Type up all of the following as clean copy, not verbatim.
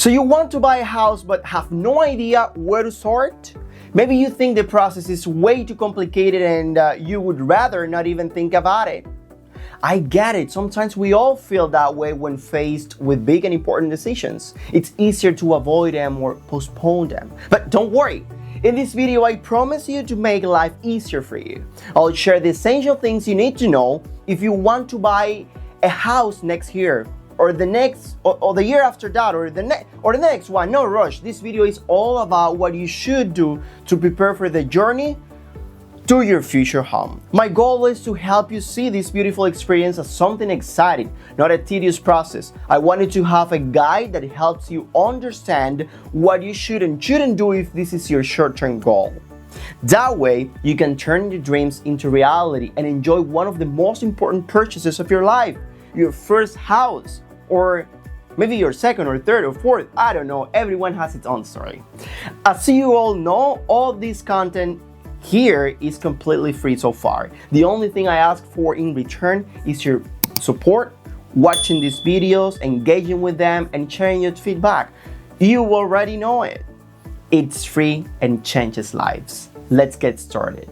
So you want to buy a house but have no idea where to start? Maybe you think the process is way too complicated and you would rather not even think about it. I get it. Sometimes we all feel that way when faced with big and important decisions. It's easier to avoid them or postpone them. But don't worry. In this video, I promise you to make life easier for you. I'll share the essential things you need to know if you want to buy a house next year, or the next, or the year after that, or the next one. No rush. This video is all about what you should do to prepare for the journey to your future home. My goal is to help you see this beautiful experience as something exciting, not a tedious process. I wanted to have a guide that helps you understand what you should and shouldn't do if this is your short-term goal. That way, you can turn your dreams into reality and enjoy one of the most important purchases of your life, your first house, or maybe your second or third or fourth. I don't know. Everyone has its own story. As you all know, all this content here is completely free so far. The only thing I ask for in return is your support, watching these videos, engaging with them, and sharing your feedback. You already know it. It's free and changes lives. Let's get started.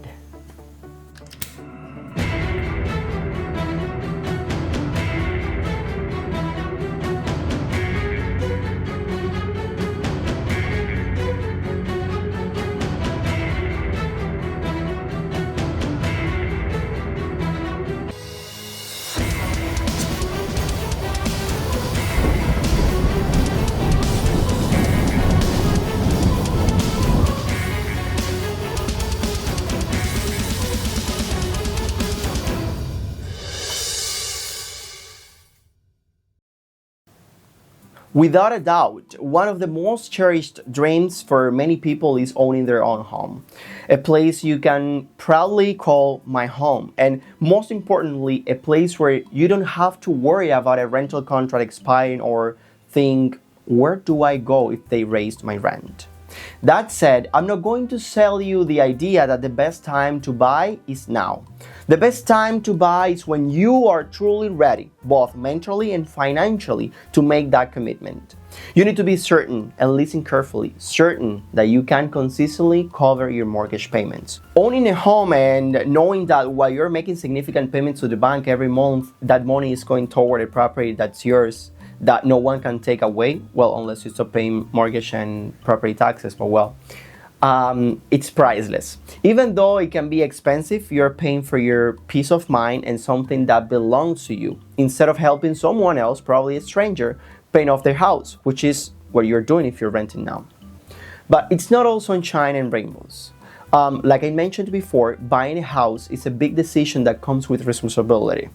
Without a doubt, one of the most cherished dreams for many people is owning their own home. A place you can proudly call my home, and most importantly, a place where you don't have to worry about a rental contract expiring or think, where do I go if they raised my rent? That said, I'm not going to sell you the idea that the best time to buy is now. The best time to buy is when you are truly ready, both mentally and financially, to make that commitment. You need to be certain, and listen carefully, certain that you can consistently cover your mortgage payments. Owning a home and knowing that while you're making significant payments to the bank every month, that money is going toward a property that's yours, that no one can take away, well, unless you stop paying mortgage and property taxes, but well, it's priceless. Even though it can be expensive, you're paying for your peace of mind and something that belongs to you, instead of helping someone else, probably a stranger, paying off their house, which is what you're doing if you're renting now. But it's not all sunshine and rainbows. Like I mentioned before, buying a house is a big decision that comes with responsibility.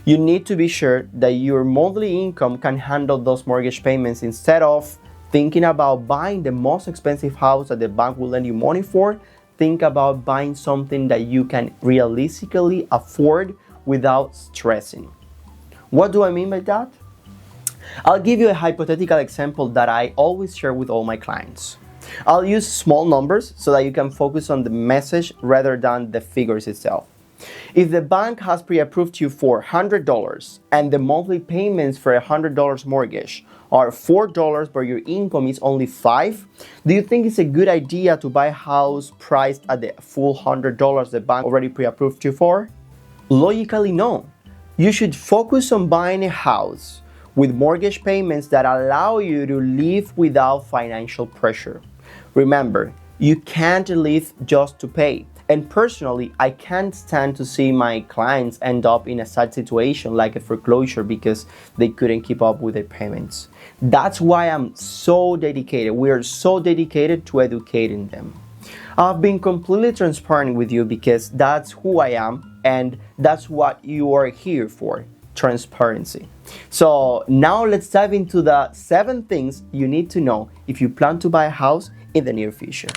You need to be sure that your monthly income can handle those mortgage payments instead of thinking about buying the most expensive house that the bank will lend you money for. Think about buying something that you can realistically afford without stressing. What do I mean by that? I'll give you a hypothetical example that I always share with all my clients. I'll use small numbers so that you can focus on the message rather than the figures itself. If the bank has pre-approved you for $100 and the monthly payments for a $100 mortgage are $4 but your income is only $5, do you think it's a good idea to buy a house priced at the full $100 the bank already pre-approved you for? Logically, no. You should focus on buying a house with mortgage payments that allow you to live without financial pressure. Remember, you can't live just to pay. And personally, I can't stand to see my clients end up in a sad situation like a foreclosure because they couldn't keep up with their payments. That's why I'm so dedicated. We are so dedicated to educating them. I've been completely transparent with you because that's who I am and that's what you are here for, transparency. So now let's dive into the 7 things you need to know if you plan to buy a house in the near future.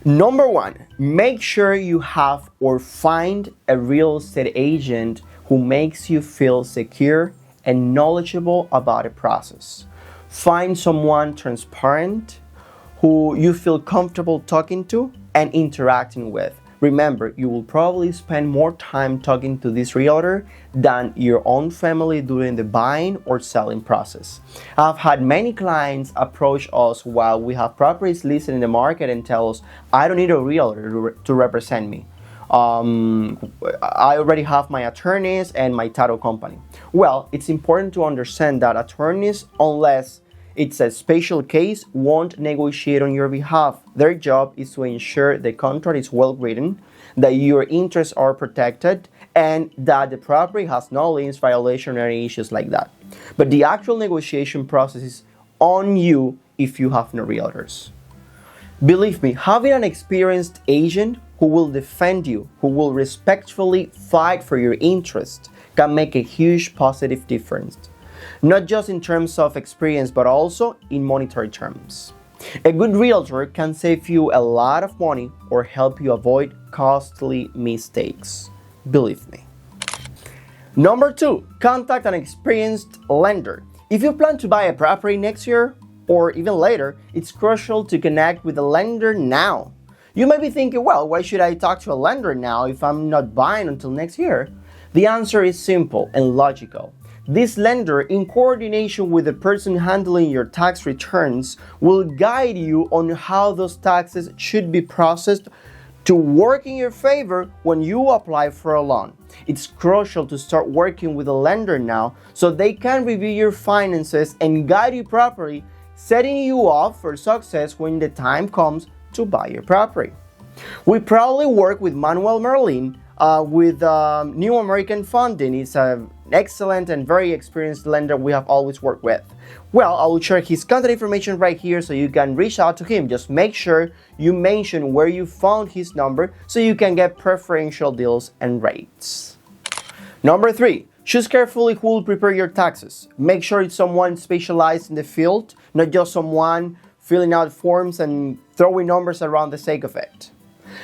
Number 1, make sure you have or find a real estate agent who makes you feel secure and knowledgeable about the process. Find someone transparent who you feel comfortable talking to and interacting with. Remember, you will probably spend more time talking to this realtor than your own family during the buying or selling process. I've had many clients approach us while we have properties listed in the market and tell us, I don't need a realtor to represent me. I already have my attorneys and my title company. Well, it's important to understand that attorneys, unless it's a special case, won't negotiate on your behalf. Their job is to ensure the contract is well written, that your interests are protected, and that the property has no liens, violation, or any issues like that. But the actual negotiation process is on you if you have no realtors. Believe me, having an experienced agent who will defend you, who will respectfully fight for your interest, can make a huge positive difference. Not just in terms of experience, but also in monetary terms. A good realtor can save you a lot of money or help you avoid costly mistakes. Believe me. Number 2, contact an experienced lender. If you plan to buy a property next year or even later, it's crucial to connect with a lender now. You may be thinking, well, why should I talk to a lender now if I'm not buying until next year? The answer is simple and logical. This lender, in coordination with the person handling your tax returns, will guide you on how those taxes should be processed to work in your favor when you apply for a loan. It's crucial to start working with a lender now so they can review your finances and guide you properly, setting you up for success when the time comes to buy your property. We proudly work with Manuel Merlin with New American Funding. It's an excellent and very experienced lender we have always worked with. Well, I will share his contact information right here so you can reach out to him. Just make sure you mention where you found his number so you can get preferential deals and rates. Number 3, choose carefully who will prepare your taxes. Make sure it's someone specialized in the field, not just someone filling out forms and throwing numbers around the sake of it.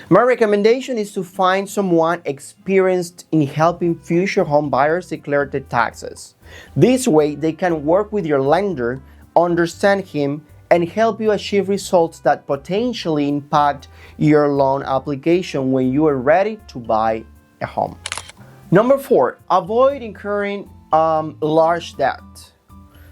My recommendation is to find someone experienced in helping future home buyers declare their taxes. This way, they can work with your lender, understand him, and help you achieve results that potentially impact your loan application when you are ready to buy a home. Number 4, avoid incurring large debt.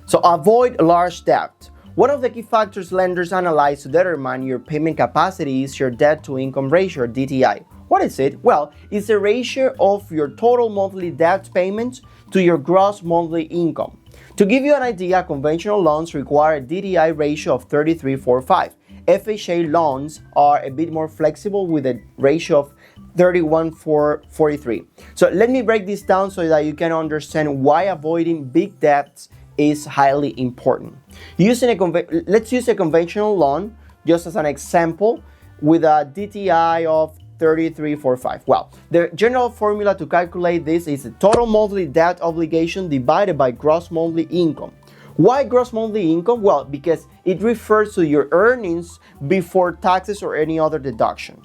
So avoid large debt. One of the key factors lenders analyze to determine your payment capacity is your debt-to-income ratio, or DTI. What is it? Well, it's the ratio of your total monthly debt payments to your gross monthly income. To give you an idea, conventional loans require a DTI ratio of 33.45. FHA loans are a bit more flexible with a ratio of 31.43. So let me break this down so that you can understand why avoiding big debts is highly important. Let's use a conventional loan just as an example with a DTI of 33.45. Well, the general formula to calculate this is the total monthly debt obligation divided by gross monthly income. Why gross monthly income? Well, because it refers to your earnings before taxes or any other deduction.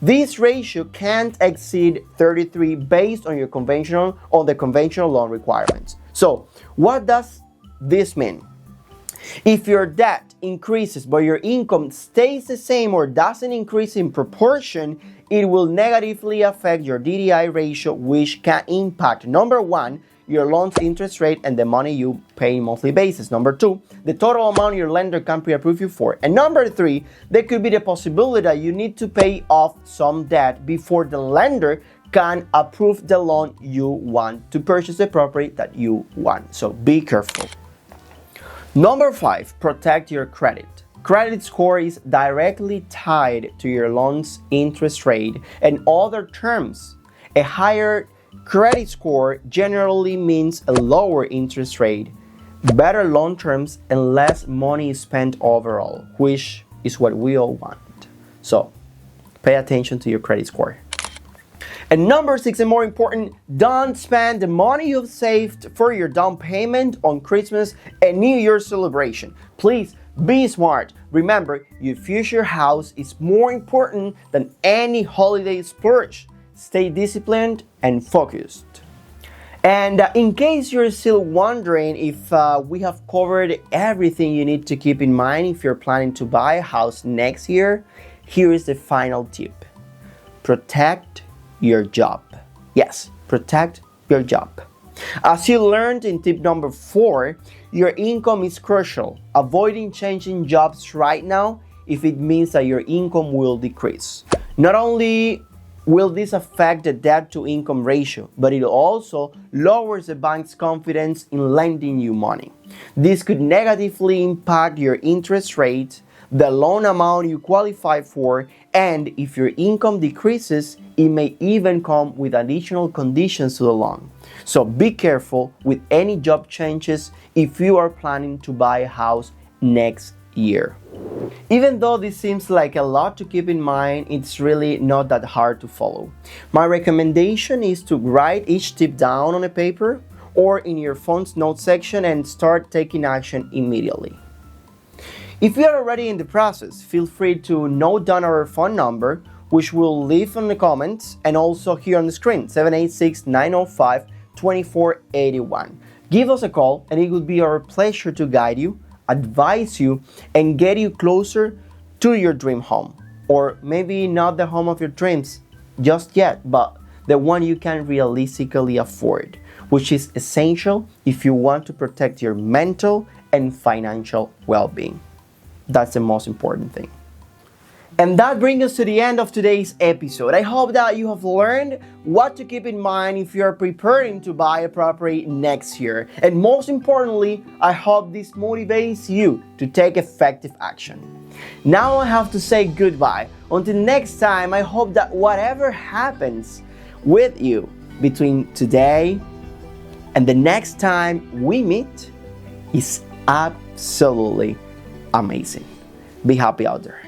This ratio can't exceed 33 based on the conventional loan requirements. So, what does this mean? If your debt increases but your income stays the same or doesn't increase in proportion, it will negatively affect your DTI ratio, which can impact, number 1, your loan's interest rate and the money you pay on a monthly basis. Number 2, the total amount your lender can pre-approve you for. And number 3, there could be the possibility that you need to pay off some debt before the lender can approve the loan you want to purchase the property that you want. So be careful. Number 5, protect your credit. Credit score is directly tied to your loan's interest rate and other terms. A higher credit score generally means a lower interest rate, better loan terms, and less money spent overall, which is what we all want. So pay attention to your credit score. And number 6, and more important, don't spend the money you've saved for your down payment on Christmas and New Year's celebration. Please be smart. Remember, your future house is more important than any holiday splurge. Stay disciplined and focused. And in case you're still wondering if we have covered everything you need to keep in mind if you're planning to buy a house next year, here is the final tip. protect your job. Yes, protect your job. As you learned in tip number 4, your income is crucial. Avoiding changing jobs right now if it means that your income will decrease. Not only will this affect the debt to income ratio, but it also lowers the bank's confidence in lending you money. This could negatively impact your interest rate, the loan amount you qualify for, and if your income decreases, it may even come with additional conditions to the loan. So be careful with any job changes if you are planning to buy a house next year. Even though this seems like a lot to keep in mind, it's really not that hard to follow. My recommendation is to write each tip down on a paper or in your phone's note section and start taking action immediately. If you are already in the process, feel free to note down our phone number, which we'll leave in the comments and also here on the screen, 786-905-2481. Give us a call and it would be our pleasure to guide you, advise you, and get you closer to your dream home. Or maybe not the home of your dreams just yet, but the one you can realistically afford, which is essential if you want to protect your mental and financial well-being. That's the most important thing. And that brings us to the end of today's episode. I hope that you have learned what to keep in mind if you are preparing to buy a property next year. And most importantly, I hope this motivates you to take effective action. Now I have to say goodbye. Until next time, I hope that whatever happens with you between today and the next time we meet is absolutely amazing. Be happy out there.